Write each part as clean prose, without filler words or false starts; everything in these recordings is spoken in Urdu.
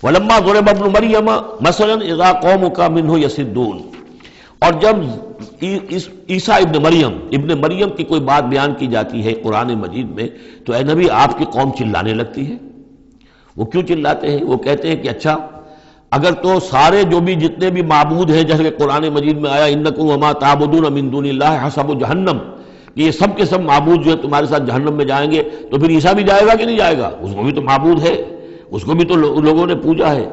ولما ضرب ابن مریم مثلا اذا قومک منہ یصدون، اور جب عیسیٰ ابن مریم کی کوئی بات بیان کی جاتی ہے قرآن مجید میں تو اے نبی آپ کی قوم چلانے لگتی ہے۔ وہ کیوں چلاتے ہیں؟ وہ کہتے ہیں کہ اچھا اگر تو سارے جو بھی جتنے بھی معبود ہیں، جیسے کہ قرآن مجید میں آیا انکم وما تعبدون من دون اللہ حسب جہنم، کہ یہ سب کے سب معبود جو ہے تمہارے ساتھ جہنم میں جائیں گے، تو پھر عیسیٰ بھی جائے گا کہ نہیں جائے گا؟ اس کو بھی تو معبود ہے، اس کو بھی تو لوگوں نے پوجا ہے۔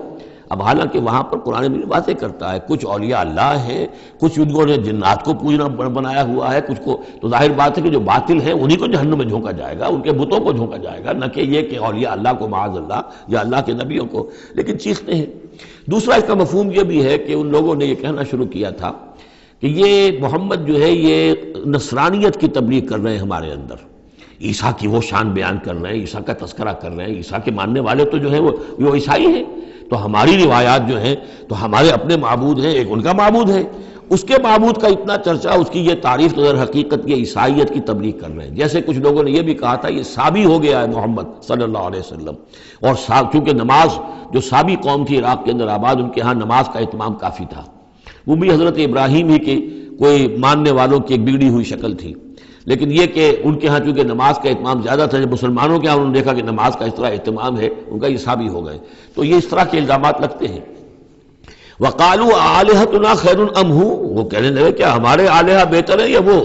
اب حالانکہ وہاں پر قرآن مجید باتیں کرتا ہے، کچھ اولیاء اللہ ہیں، کچھ انہوں نے جنات کو پوجنا بنایا ہوا ہے، کچھ کو تو ظاہر بات ہے کہ جو باطل ہیں انہی کو جہنم میں جھونکا جائے گا، ان کے بتوں کو جھونکا جائے گا، نہ کہ یہ کہ اولیاء اللہ کو معاذ اللہ یا اللہ کے نبیوں کو، لیکن چیختے ہیں۔ دوسرا اس کا مفہوم یہ بھی ہے کہ ان لوگوں نے یہ کہنا شروع کیا تھا کہ یہ محمد جو ہے یہ نصرانیت کی تبلیغ کر رہے ہیں ہمارے اندر، عیسیٰ کی وہ شان بیان کر رہے ہیں، عیسیٰ کا تذکرہ کر رہے ہیں، عیسیٰ کے ماننے والے تو جو ہیں وہ عیسائی ہیں، تو ہماری روایات جو ہیں تو ہمارے اپنے معبود ہیں، ایک ان کا معبود ہے، اس کے معبود کا اتنا چرچا، اس کی یہ تعریف تو در حقیقت یہ عیسائیت کی تبلیغ کر رہے ہیں۔ جیسے کچھ لوگوں نے یہ بھی کہا تھا یہ سابی ہو گیا ہے محمد صلی اللہ علیہ وسلم، اور چونکہ نماز جو سابی قوم تھی عراق کے اندر آباد، ان کے ہاں نماز کا اہتمام کافی تھا، وہ بھی حضرت ابراہیم ہی کے کوئی ماننے والوں کی ایک بگڑی ہوئی شکل تھی، لیکن یہ کہ ان کے ہاں چونکہ نماز کا اہتمام زیادہ تھا، جب مسلمانوں کے ہاں انہوں نے دیکھا کہ نماز کا اس طرح اہتمام ہے، ان کا یہ سابی ہو گئے، تو یہ اس طرح کے الزامات لگتے ہیں۔ وَقَالُوا آلِهَتُنَا خَيْرٌ أَمْ هُوَ، وہ کہنے لگے کیا ہمارے آلہہ بہتر ہیں یا وہ؟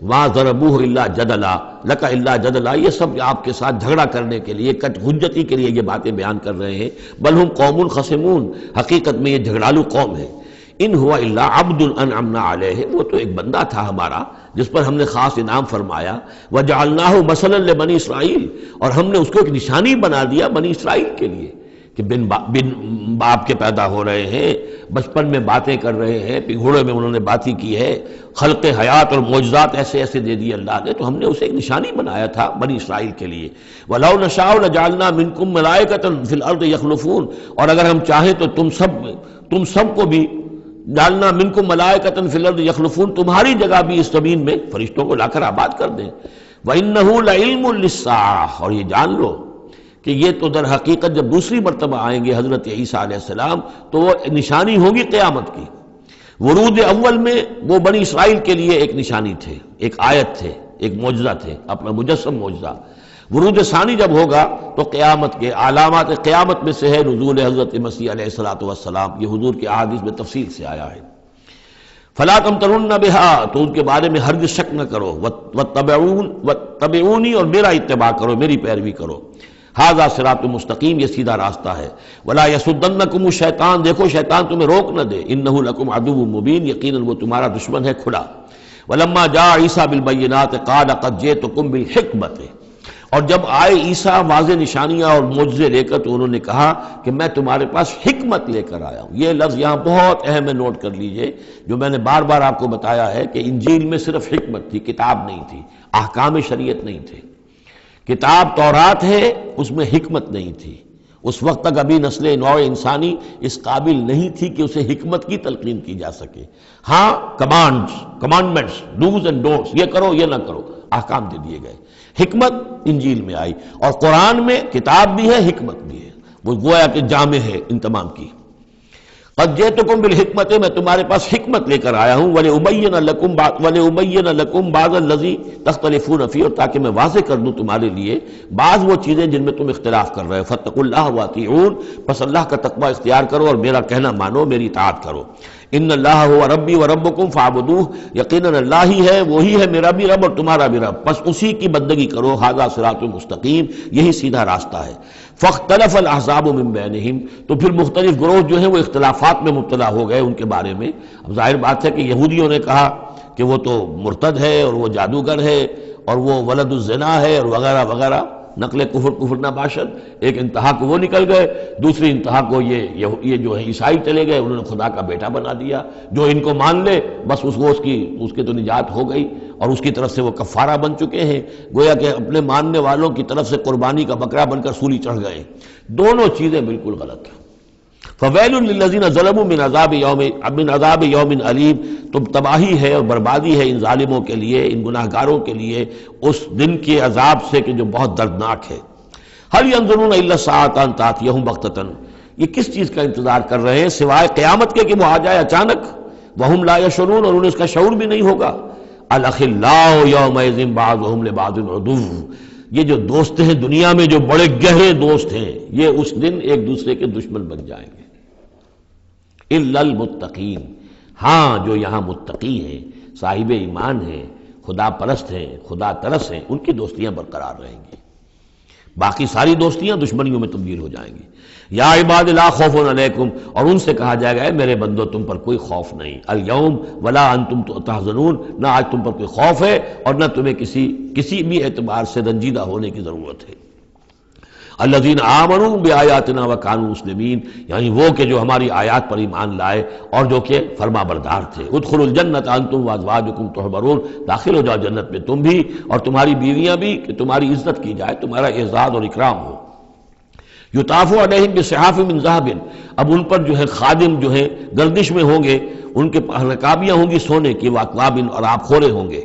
مَا ضَرَبُوهُ إِلَّا جَدَلًا لَكَ إِلَّا جَدَلًا، یہ سب آپ کے ساتھ جھگڑا کرنے کے لیے، کٹ حجتی کے لیے یہ باتیں بیان کر رہے ہیں۔ بل ہم قوم خصمون، حقیقت میں یہ جھگڑالو قوم ہے۔ ان ہوا الا عبد انعمنا علیہ، وہ تو ایک بندہ تھا ہمارا جس پر ہم نے خاص انعام فرمایا۔ وجعلناہ مثلا لبنی اسرائیل، اور ہم نے اس کو ایک نشانی بنا دیا بنی اسرائیل کے لیے کہ بن باپ کے پیدا ہو رہے ہیں، بچپن میں باتیں کر رہے ہیں، پگھوڑے میں انہوں نے باتیں کی ہے، خلق حیات اور معجزات ایسے ایسے دے دیے اللہ نے، تو ہم نے اسے ایک نشانی بنایا تھا بنی اسرائیل کے لیے۔ وَلَوْ نَشَاءُ لَجَعَلْنَا مِنْكُمْ مَلَائِكَةً فِي الْأَرْضِ يَخْلُفُونَ، اور اگر ہم چاہیں تو تم سب کو بھی جعلنا منکم ملائکۃ فی الارض یخلفون، تمہاری جگہ بھی اس زمین میں فرشتوں کو لا کر آباد کر دیں۔ وَإِنَّهُ لَعِلْمٌ لِلسَّاعَةِ، اور یہ جان لو کہ یہ تو در حقیقت جب دوسری مرتبہ آئیں گے حضرت عیسیٰ علیہ السلام تو وہ نشانی ہوگی قیامت کی۔ ورود اول میں وہ بنی اسرائیل کے لیے ایک نشانی تھے، ایک آیت تھے، ایک معجزہ تھے، اپنا مجسم معجزہ۔ ورود ثانی جب ہوگا تو قیامت کے علامات قیامت میں سے ہے نزول حضرت مسیح علیہ الصلوۃ والسلام، یہ حضور کے احادیث میں تفصیل سے آیا ہے۔ فلا تمترن بها، تو ان کے بارے میں ہرگز شک نہ کرو، واتبعونی، اور میرا اتباع کرو، میری پیروی کرو۔ ھذا صراط مستقیم، یہ سیدھا راستہ ہے۔ ولا یصدنکم الشیطان، دیکھو شیطان تمہیں روک نہ دے، انہ لکم عدو مبین، یقیناً وہ تمہارا دشمن ہے کھلا۔ ولما جاء عیسیٰ بالبینات قال قد جئتکم بالحکمۃ، اور جب آئے عیسیٰ واضح نشانیاں اور معجزے لے کر تو انہوں نے کہا کہ میں تمہارے پاس حکمت لے کر آیا ہوں۔ یہ لفظ یہاں بہت اہم ہے، نوٹ کر لیجئے، جو میں نے بار بار آپ کو بتایا ہے کہ انجیل میں صرف حکمت تھی، کتاب نہیں تھی، احکام شریعت نہیں تھے۔ کتاب تورات ہے، اس میں حکمت نہیں تھی، اس وقت تک ابھی نسل نوع انسانی اس قابل نہیں تھی کہ اسے حکمت کی تلقین کی جا سکے۔ ہاں کمانڈمنٹس، ڈوز اینڈ ڈونٹس، یہ کرو یہ نہ کرو، احکام دے دیے گئے۔ حکمت انجیل میں آئی، اور قرآن میں کتاب بھی ہے حکمت بھی ہے، وہ گویا کہ جامع ہے ان تمام کی۔ قد جئتکم بالحکمت، میں تمہارے پاس حکمت لے کر آیا ہوں، وَلِأُبَيِّنَ لَكُمْ بَعْضَ الَّذِي تَخْتَلِفُونَ فِيهِ، اور تاکہ میں واضح کر دوں تمہارے لیے بعض وہ چیزیں جن میں تم اختلاف کر رہے ہو۔ فَاتَّقُوا اللَّهَ وَأَطِيعُونِ، پس اللہ کا تقوی اختیار کرو اور میرا کہنا مانو، میری اطاعت کرو۔ ان اللہ هو ربی وربکم فاعبدوہ، یقیناً اللہ ہی ہے، وہی ہے میرا بھی رب اور تمہارا بھی رب، بس اسی کی بندگی کرو۔ ھذا صراط مستقیم، یہی سیدھا راستہ ہے۔ فاختلف الاحزاب من بینہم، تو پھر مختلف گروہ جو ہیں وہ اختلافات میں مبتلا ہو گئے ان کے بارے میں۔ اب ظاہر بات ہے کہ یہودیوں نے کہا کہ وہ تو مرتد ہے اور وہ جادوگر ہے اور وہ ولد الزنا ہے اور وغیرہ وغیرہ، نقل کفر نہ باشد۔ ایک انتہا کو وہ نکل گئے، دوسری انتہا کو یہ جو ہے عیسائی چلے گئے، انہوں نے خدا کا بیٹا بنا دیا، جو ان کو مان لے بس اس کے تو نجات ہو گئی، اور اس کی طرف سے وہ کفارہ بن چکے ہیں، گویا کہ اپنے ماننے والوں کی طرف سے قربانی کا بکرا بن کر سولی چڑھ گئے۔ دونوں چیزیں بالکل غلط ہیں۔ فَوَيْلٌ لِّلَّذِينَ ظَلَمُوا مِنْ عَذَابِ يَوْمٍ عَلِيمٍ، تو تباہی ہے اور بربادی ہے ان ظالموں کے لیے، ان گناہگاروں کے لیے اس دن کے عذاب سے کہ جو بہت دردناک ہے۔ هل ينظرون الا الساعة ان تأتيهم بغتة، یہ کس چیز کا انتظار کر رہے ہیں سوائے قیامت کے کہ وہ آ جائے اچانک. وهم لا يشعرون، اور انہیں اس کا شعور بھی نہیں ہوگا. الاخلاء یومئذ بعضهم لبعض عدو، یہ جو دوست ہیں دنیا میں جو بڑے گہرے دوست ہیں، یہ اس دن ایک دوسرے کے دشمن بن جائیں گے. الا المتقین، ہاں جو یہاں متقی ہیں، صاحب ایمان ہیں، خدا پرست ہیں، خدا ترس ہیں، ان کی دوستیاں برقرار رہیں گی. باقی ساری دوستیاں دشمنیوں میں تبدیل ہو جائیں گی. یا عباد لا خوف علیکم، اور ان سے کہا جائے گا اے میرے بندو تم پر کوئی خوف نہیں. الیوم ولا انتم تحزنون، نہ آج تم پر کوئی خوف ہے اور نہ تمہیں کسی بھی اعتبار سے رنجیدہ ہونے کی ضرورت ہے. الذین آمنوا بآیاتنا وکانوا مسلمین، یعنی وہ کہ جو ہماری آیات پر ایمان لائے اور جو کہ فرما بردار تھے. ادخلوا الجنۃ انتم وازواجکم تحبرون، داخل ہو جاؤ جنت میں تم بھی اور تمہاری بیویاں بھی، کہ تمہاری عزت کی جائے، تمہارا اعزاز اور اکرام ہو. یطاف علیہم بصحاف من ذہب، اب ان پر جو ہے خادم جو ہے گردش میں ہوں گے، ان کے رکابیاں ہوں گی سونے کی، واکواب اور آب خورے ہوں گے.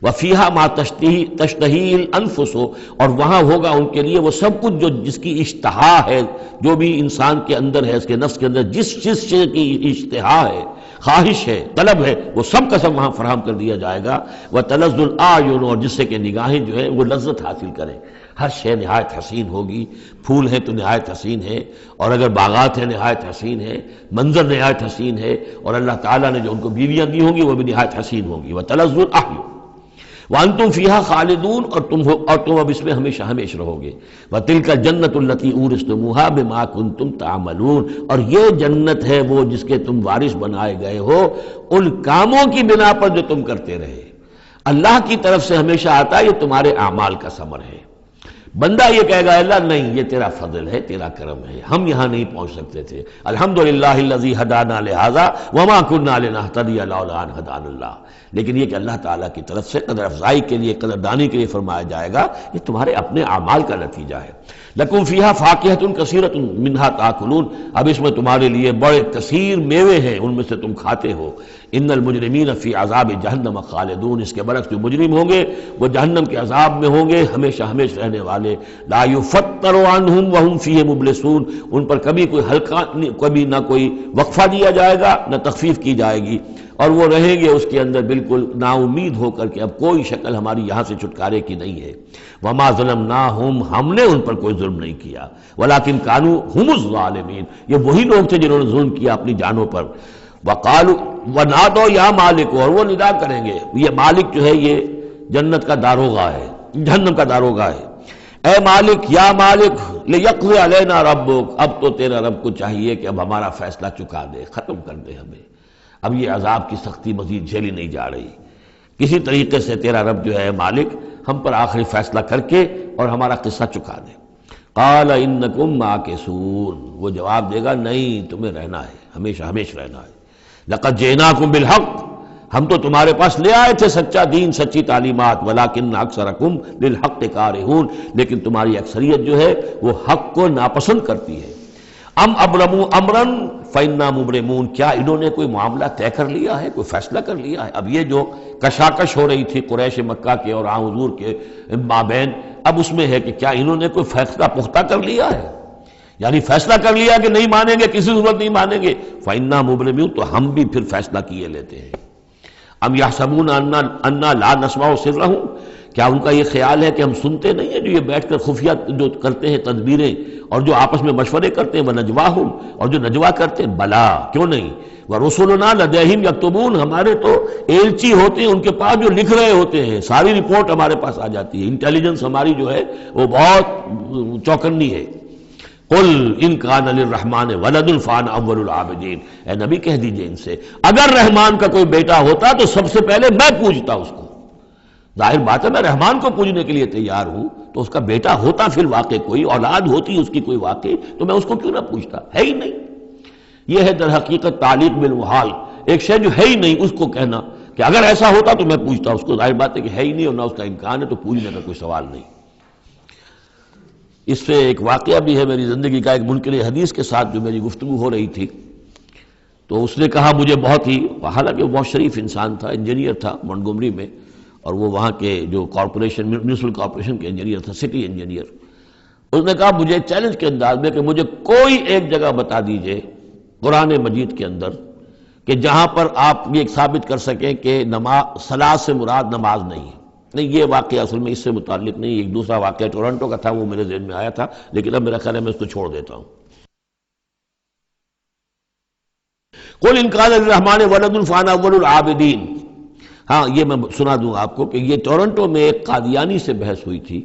وفیہا ما تشتہی الانفس، اور وہاں ہوگا ان کے لیے وہ سب کچھ جو جس کی اشتہا ہے، جو بھی انسان کے اندر ہے، اس کے نفس کے اندر جس چیز کی اشتہا ہے، خواہش ہے، طلب ہے، وہ سب کا سب وہاں فراہم کر دیا جائے گا. وتلذ الاعین، اور جس سے کہ نگاہیں جو ہے وہ لذت حاصل کریں. ہر شے نہایت حسین ہوگی، پھول ہیں تو نہایت حسین ہے، اور اگر باغات ہیں نہایت حسین ہے، منظر نہایت حسین ہے، اور اللہ تعالیٰ نے جو ان کو بیویاں دی ہوں گی وہ بھی نہایت حسین ہوں گی. وتلذ الاعین وانتم فیہا خالدون، اور تم اب اس میں ہمیشہ ہمیشہ رہو گے. وتلک الجنۃ التی اورثتموہا بما کنتم تعملون، اور یہ جنت ہے وہ جس کے تم وارث بنائے گئے ہو ان کاموں کی بنا پر جو تم کرتے رہے. اللہ کی طرف سے ہمیشہ آتا ہے یہ تمہارے اعمال کا ثمر ہے. بندہ یہ کہے گا اللہ نہیں، یہ تیرا فضل ہے، تیرا کرم ہے، ہم یہاں نہیں پہنچ سکتے تھے. الحمدللہ الذی ہدانا لہذا وما کنا لنہتدی لولا ان ہدانا اللہ. لیکن یہ کہ اللہ تعالیٰ کی طرف سے قدر افزائی کے لیے، قدر دانی کے لیے فرمایا جائے گا یہ تمہارے اپنے اعمال کا نتیجہ ہے. لکم فیہا فاکہۃ کثیرۃ منہا تاکلون، اب اس میں تمہارے لیے بڑے کثیر میوے ہیں، ان میں سے تم کھاتے ہو. ان المجرمین فی عذاب جہنم خالدون، اس کے برعکس جو مجرم ہوں گے وہ جہنم کے عذاب میں ہوں گے ہمیشہ ہمیشہ رہنے والے. لا یفتر عنہم وہم فیہ مبلسون، ان پر کبھی کوئی ہلکا، کبھی نہ کوئی وقفہ دیا جائے گا نہ تخفیف کی جائے گی، اور وہ رہیں گے اس کے اندر بالکل نا امید ہو کر کہ اب کوئی شکل ہماری یہاں سے چھٹکارے کی نہیں ہے. وما ظلمناہم، ہم نے ان پر کوئی ظلم نہیں کیا. ولکن کانوا هم الظالمین، یہ وہی لوگ تھے جنہوں نے ظلم کیا اپنی جانوں پر. وقالوا ونادوا یا مالک، اور وہ ندا کریں گے، یہ مالک جو ہے یہ جنت کا داروغہ ہے، جہنم کا داروغہ ہے. اے مالک، یا مالک، لیقضی علینا ربک، اب تو تیرا رب کو چاہیے کہ اب ہمارا فیصلہ چکا دے، ختم کر دے ہمیں. اب یہ عذاب کی سختی مزید جھیلی نہیں جا رہی. کسی طریقے سے تیرا رب جو ہے مالک ہم پر آخری فیصلہ کر کے اور ہمارا قصہ چکا دے. قال انکم ماکثون، وہ جواب دے گا نہیں، تمہیں رہنا ہے، ہمیشہ ہمیشہ رہنا ہے. لقد جئناکم بالحق، ہم تو تمہارے پاس لے آئے تھے سچا دین، سچی تعلیمات. ولکن اکثرکم للحق کارہون، لیکن تمہاری اکثریت جو ہے وہ حق کو ناپسند کرتی ہے. ام ابرموا امرا فإنا مبرمون، کیا انہوں نے کوئی معاملہ طے کر لیا ہے، کوئی فیصلہ کر لیا ہے؟ اب یہ جو کشاکش ہو رہی تھی قریش مکہ کے اور حضور کے مابین، اب اس میں ہے کہ کیا انہوں نے کوئی فیصلہ پختہ کر لیا ہے، یعنی فیصلہ کر لیا کہ نہیں مانیں گے، کسی صورت نہیں مانیں گے. فإنا مبرمون، تو ہم بھی پھر فیصلہ کیے لیتے ہیں. ام یحسبون انا لا نسمع سرهم، کیا ان کا یہ خیال ہے کہ ہم سنتے نہیں ہیں جو یہ بیٹھ کر خفیہ جو کرتے ہیں تدبیریں اور جو آپس میں مشورے کرتے ہیں، وَنَجْوَاهُمْ، اور جو نجوا کرتے ہیں، بلا کیوں نہیں. وَرُسُلُنَا لَدَيْهِمْ يَكْتُبُونَ، ہمارے تو ایلچی ہوتے ہیں ان کے پاس جو لکھ رہے ہوتے ہیں، ساری رپورٹ ہمارے پاس آ جاتی ہے. انٹیلیجنس ہماری جو ہے وہ بہت چوکنی ہے. قل ان کان للرحمن ولد فانا اول العابدین، اے نبی کہہ دیجئے ان سے اگر رحمان کا کوئی بیٹا ہوتا تو سب سے پہلے میں پوجتا اس کو. ظاہر بات ہے میں رحمان کو پوجنے کے لیے تیار ہوں، تو اس کا بیٹا ہوتا فی الواقع کوئی اولاد ہوتی اس کی کوئی واقع، تو میں اس کو کیوں نہ پوچھتا. ہے ہی نہیں. یہ ہے در حقیقت تعلیق بالمحال، ایک شے جو ہے ہی نہیں اس کو کہنا کہ اگر ایسا ہوتا تو میں پوچھتا اس کو. ظاہر بات ہے کہ ہے ہی نہیں اور نہ اس کا امکان ہے، تو پوجنے کا کوئی سوال نہیں. اس سے ایک واقعہ بھی ہے میری زندگی کا. ایک منکر حدیث کے ساتھ جو میری گفتگو ہو رہی تھی، تو اس نے کہا مجھے بہت ہی، حالانکہ وہ بہت شریف انسان تھا، انجینئر تھا مونٹگومری میں، اور وہ وہاں کے جو کارپوریشن، میونسپل کارپوریشن کے انجینئر تھا، سٹی انجینئر. اس نے کہا مجھے چیلنج کے انداز میں کہ مجھے کوئی ایک جگہ بتا دیجئے قرآن مجید کے اندر کہ جہاں پر آپ یہ ثابت کر سکیں کہ نماز صلاۃ سے مراد نماز نہیں ہے۔ نہیں، یہ واقعہ اصل میں اس سے متعلق نہیں، ایک دوسرا واقعہ ٹورنٹو کا تھا، وہ میرے ذہن میں آیا تھا، لیکن اب میرا خیال ہے میں اس کو چھوڑ دیتا ہوں۔ قل ان کان للرحمن ولد فانا اول العابدین۔ ہاں، یہ میں سنا دوں آپ کو کہ یہ ٹورنٹو میں ایک قادیانی سے بحث ہوئی تھی۔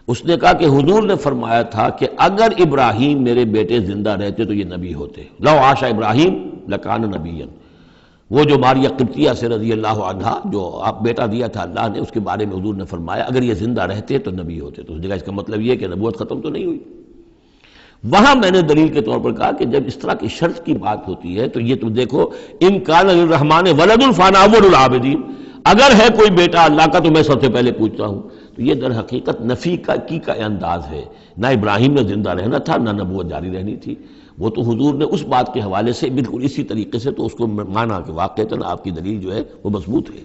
اس نے کہا کہ حضور نے فرمایا تھا کہ اگر ابراہیم میرے بیٹے زندہ رہتے تو یہ نبی ہوتے، لو عاش ابراہیم لکان نبیا۔ وہ جو ماریہ قبطیہ سے رضی اللہ عنہا جو آپ بیٹا دیا تھا اللہ نے، اس کے بارے میں حضور نے فرمایا اگر یہ زندہ رہتے تو نبی ہوتے۔ تو اس نے کہا اس کا مطلب یہ کہ نبوت ختم تو نہیں ہوئی۔ وہاں میں نے دلیل کے طور پر کہا کہ جب اس طرح کی شرط کی بات ہوتی ہے تو یہ تم دیکھو، ان کان للرحمن ولد فانا اول العابدین، اگر ہے کوئی بیٹا اللہ کا تو میں سب سے پہلے پوچھتا ہوں۔ تو یہ در حقیقت نفی کا انداز ہے، نہ ابراہیم نے زندہ رہنا تھا نہ نبوت جاری رہنی تھی۔ وہ تو حضور نے اس بات کے حوالے سے بالکل اسی طریقے سے تو اس کو مانا کہ واقعتاً آپ کی دلیل جو ہے وہ مضبوط ہے۔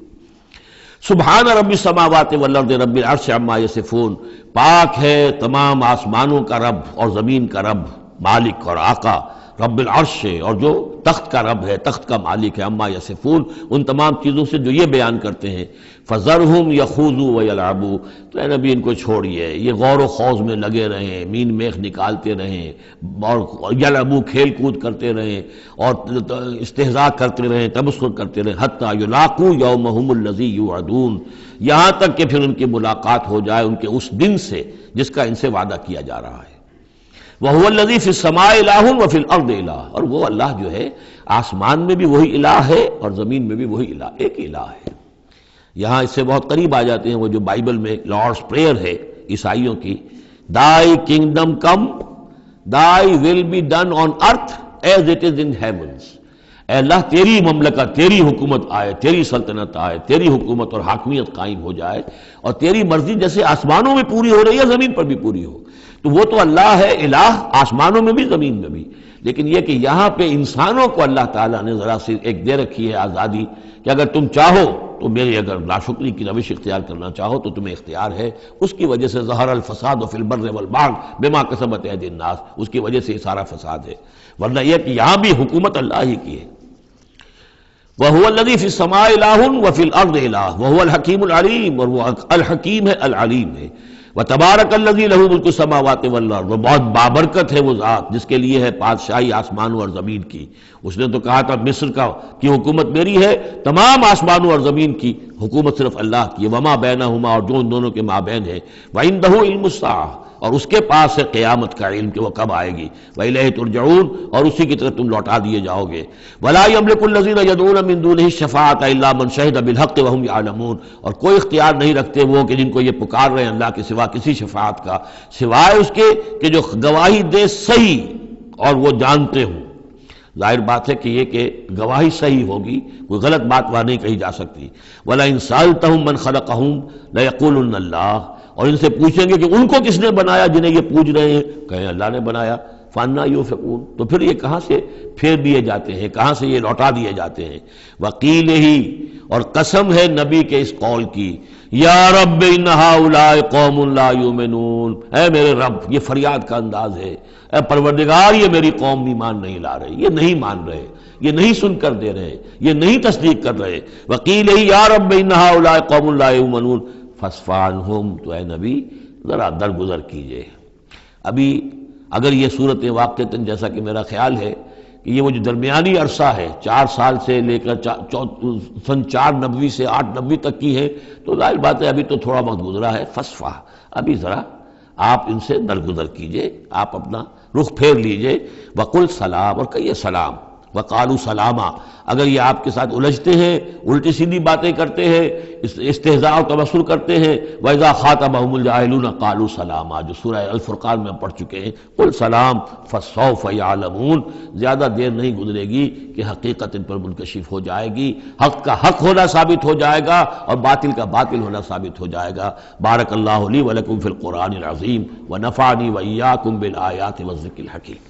سبحان رب السماوات والارض رب العرش عما یصفون، پاک ہے تمام آسمانوں کا رب اور زمین کا رب، مالک اور آقا، رب العرش ہے اور جو تخت کا رب ہے، تخت کا مالک ہے، عما یصفون، ان تمام چیزوں سے جو یہ بیان کرتے ہیں۔ فذرہم یخوضوا ویلعبوا، تو اے نبی ان کو چھوڑیے، یہ غور و خوض میں لگے رہیں، مین میخ نکالتے رہیں، اور یلعبوا کھیل کود کرتے رہیں، اور استہزاء کرتے رہیں، تبصر کرتے رہیں، حتی یلاقوا یومہم الذی یوعدون، یہاں تک کہ پھر ان کی ملاقات ہو جائے ان کے اس دن سے جس کا ان سے وعدہ کیا جا رہا ہے۔ وَهُوَ الَّذِي فِي السَّمَاءِ إِلَٰهٌ وَفِي الْأَرْضِ إِلَٰهٌ، اور وہ اللہ جو ہے آسمان میں بھی وہی الہ ہے اور زمین میں بھی وہی الہ، ایک الہ ہے۔ یہاں اس سے بہت قریب آ جاتے ہیں وہ جو بائبل میں لارڈس پریئر ہے عیسائیوں کی، Thy kingdom come, Thy will be done on earth as it is in heavens۔ اے اللہ تیری مملکت، تیری حکومت آئے، تیری سلطنت آئے، تیری حکومت اور حاکمیت قائم ہو جائے، اور تیری مرضی جیسے آسمانوں میں پوری ہو رہی ہے زمین پر بھی پوری ہو۔ تو وہ تو اللہ ہے الہ، آسمانوں میں بھی زمین میں بھی، لیکن یہ کہ یہاں پہ انسانوں کو اللہ تعالیٰ نے ذرا سی ایک دے رکھی ہے آزادی کہ اگر تم چاہو تو میری اگر ناشکری کی روش اختیار کرنا چاہو تو تمہیں اختیار ہے۔ اس کی وجہ سے ظہر الفساد فی البر والبحر بما کسبت ایدی الناس، اس کی وجہ سے یہ سارا فساد ہے، ورنہ یہ کہ یہاں بھی حکومت اللہ ہی کی ہے۔ وَهُوَ الَّذِي فِي السَّمَاءِ إِلَٰهٌ وَفِي الْأَرْضِ إِلَٰهٌ وَهُوَ الْحَكِيمُ الْعَلِيمُ، اور وہ الحکیم ہے، العلیم ہے۔ وَتَبَارَكَ الَّذِي لَهُ مُلْكُ السَّمَاوَاتِ وَالْأَرْضِ، وہ بہت بابرکت ہے وہ ذات جس کے لیے ہے بادشاہی آسمانوں اور زمین کی۔ اس نے تو کہا تھا مصر کی حکومت میری ہے، تمام آسمانوں اور زمین کی حکومت صرف اللہ کی ہے، وما بینہما، اور جو ان دونوں کے مابین ہے، وعندہ علم الساعہ، اور اس کے پاس ہے قیامت کا علم کہ وہ کب آئے گی، وإلیہ ترجعون، اور اسی کی طرف تم لوٹا دیے جاؤ گے۔ ولا یملک الذین یدعون من دونہ الشفاعۃ الا من شہد بالحق وهم یعلمون، اور کوئی اختیار نہیں رکھتے وہ کہ جن کو یہ پکار رہے ہیں اللہ کے سوا کسی شفاعت کا، سوائے اس کے کہ جو گواہی دے صحیح اور وہ جانتے ہوں۔ ظاہر بات ہے کہ یہ کہ گواہی صحیح ہوگی، کوئی غلط بات وہاں نہیں کہی جا سکتی۔ وَلَئِن سَأَلْتَهُم مَّن خَلَقَهُم لَيَقُولُنَّ اللَّهُ، اور ان سے پوچھیں گے کہ ان کو کس نے بنایا جنہیں یہ پوچھ رہے ہیں، کہیں اللہ نے بنایا۔ فَأَنَّىٰ يُؤْفَكُونَ، تو پھر یہ کہاں سے پھیر دیے جاتے ہیں، کہاں سے یہ لوٹا دیے جاتے ہیں۔ وَقِيلِهِ، اور قسم ہے نبی کے اس قول کی، یا رب ان ہؤلاء قوم لا یؤمنون، اے میرے رب، یہ فریاد کا انداز ہے، اے پروردگار یہ میری قوم ایمان نہیں لا رہی، یہ نہیں مان رہے، یہ نہیں سن کر دے رہے، یہ نہیں تصدیق کر رہے۔ وَقِيلِهِ یا رب ان ہؤلاء قوم لا یؤمنون فاصفح عنہم، تو اے نبی ذرا درگزر کیجئے۔ ابھی اگر یہ صورت واقعتاً جیسا کہ میرا خیال ہے کہ یہ وہ جو درمیانی عرصہ ہے 4 سال سے لے کر سن 490 سے 890 تک کی ہے، تو ظاہر بات ہے ابھی تو تھوڑا وقت گزرا ہے۔ فصفح، ابھی ذرا آپ ان سے درگزر کیجئے، آپ اپنا رخ پھیر لیجئے۔ وقل سلام، اور کہیے سلام۔ وقالوا سلاما، اگر یہ آپ کے ساتھ الجھتے ہیں، الٹی سیدھی باتیں کرتے ہیں، استہزاء اور تبصر کرتے ہیں، وَإِذَا خَاطَبَهُمُ الْجَاهِلُونَ قَالُوا سَلَامًا، جو سورہ الفرقان میں ہم پڑھ چکے ہیں۔ قل سلام فسوف يعلمون، زیادہ دیر نہیں گزرے گی کہ حقیقت ان پر منکشف ہو جائے گی، حق کا حق ہونا ثابت ہو جائے گا اور باطل کا باطل ہونا ثابت ہو جائے گا۔ بارک اللہ لی ولکم فی القرآن العظیم ونفعنی وإیاکم بالآیات والذکر الحکیم۔